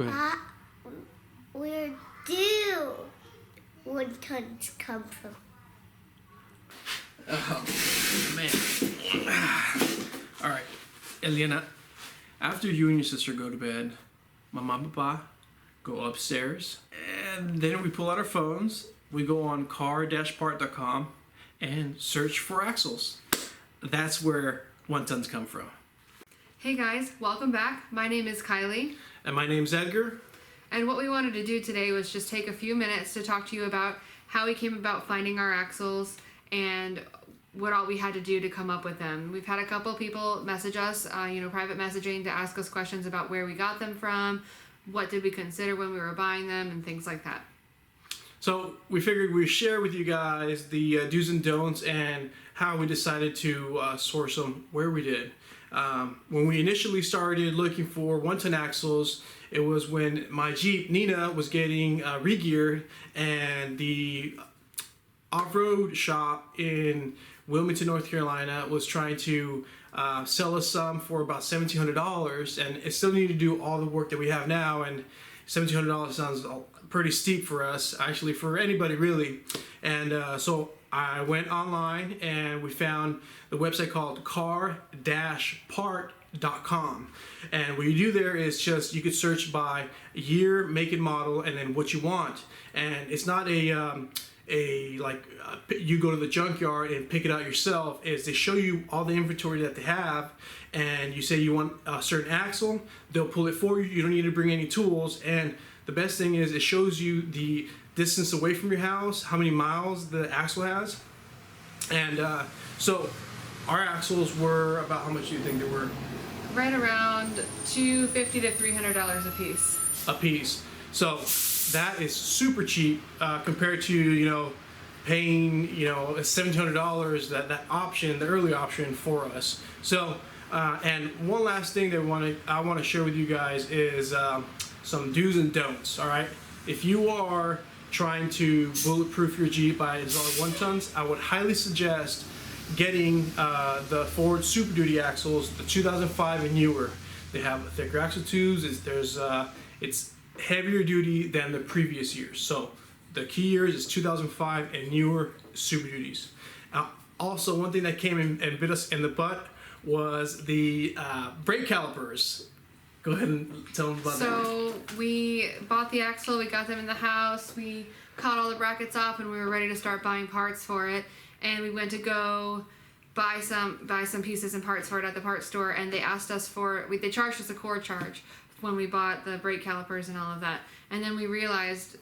Go ahead. Where do woontons come from? Oh, man. All right, Eliana, after you and your sister go to bed, my mom and papa go upstairs, and then we pull out our phones, we go on car-part.com and search for axles. That's where wontons come from. Hey guys, welcome back. My name is Kylie. And my name's Edgar. And what we wanted to do today was just take a few minutes to talk to you about how we came about finding our axles and what all we had to do to come up with them. We've had a couple people message us, private messaging to ask us questions about where we got them from, what did we consider when we were buying them, and things like that. So we figured we'd share with you guys the do's and don'ts and how we decided to source them where we did. When we initially started looking for one-ton axles, it was when my Jeep Nina was getting re-geared, and the off-road shop in Wilmington, North Carolina was trying to sell us some for about $1,700, and it still needed to do all the work that we have now, and $1,700 sounds pretty steep for us, actually for anybody really. And so I went online and we found the website called car-part.com, and what you do there is just you could search by year, make, and model, and then what you want. And it's not you go to the junkyard and pick it out yourself. Is they show you all the inventory that they have, and you say you want a certain axle, they'll pull it for you. You don't need to bring any tools, and the best thing is it shows you the distance away from your house, how many miles the axle has. And so our axles were about, how much do you think they were? Right around $250 to $300 a piece. A piece. So that is super cheap compared to paying $1,700 that option, the early option for us. So and one last thing that I want to share with you guys is some do's and don'ts. All right, if you are trying to bulletproof your Jeep by installing one-tons, I would highly suggest getting the Ford Super Duty axles, the 2005 and newer. They have thicker axle tubes. It's heavier duty than the previous years. So the key years is 2005 and newer Super Duties. Also, one thing that came and bit us in the butt was the brake calipers. Go ahead and tell them about that. So we bought the axle, we got them in the house, we cut all the brackets off, and we were ready to start buying parts for it. And we went to go buy some pieces and parts for it at the parts store, and they asked us they charged us a core charge when we bought the brake calipers and all of that. And then we realized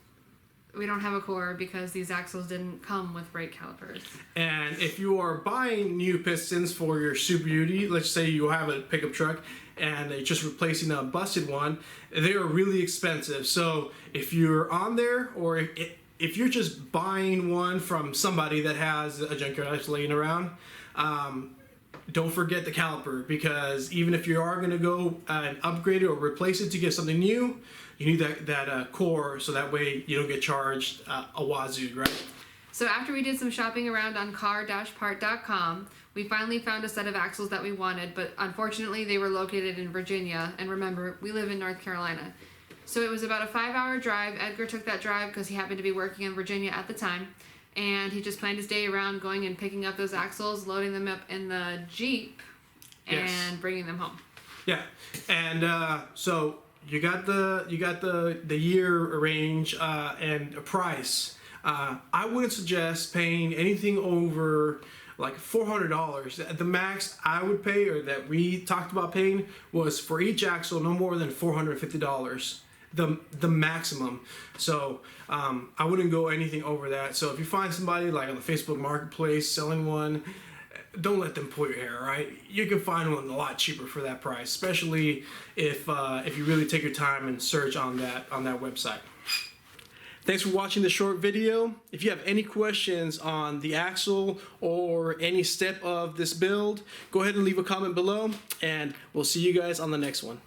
we don't have a core because these axles didn't come with brake calipers. And if you are buying new pistons for your Super Duty, let's say you have a pickup truck and you're just replacing a busted one, they are really expensive. So if you're on there, or if you're just buying one from somebody that has a junkyard that's laying around, don't forget the caliper, because even if you are going to go and upgrade it or replace it to get something new, you need that core, so that way you don't get charged a wazoo, right? So after we did some shopping around on car-part.com, we finally found a set of axles that we wanted, but unfortunately they were located in Virginia, and remember, we live in North Carolina. So it was about a 5-hour drive. Edgar took that drive because he happened to be working in Virginia at the time, and he just planned his day around going and picking up those axles, loading them up in the Jeep, and bringing them home. Yeah, and so you got the year range and a price. I wouldn't suggest paying anything over like $400. The max I would pay, or that we talked about paying, was for each axle no more than $450. The maximum. So I wouldn't go anything over that. So if you find somebody like on the Facebook Marketplace selling one, don't let them pull your hair, right? You can find one a lot cheaper for that price, especially if you really take your time and search on that website. Thanks for watching the short video. If you have any questions on the axle or any step of this build, go ahead and leave a comment below, and we'll see you guys on the next one.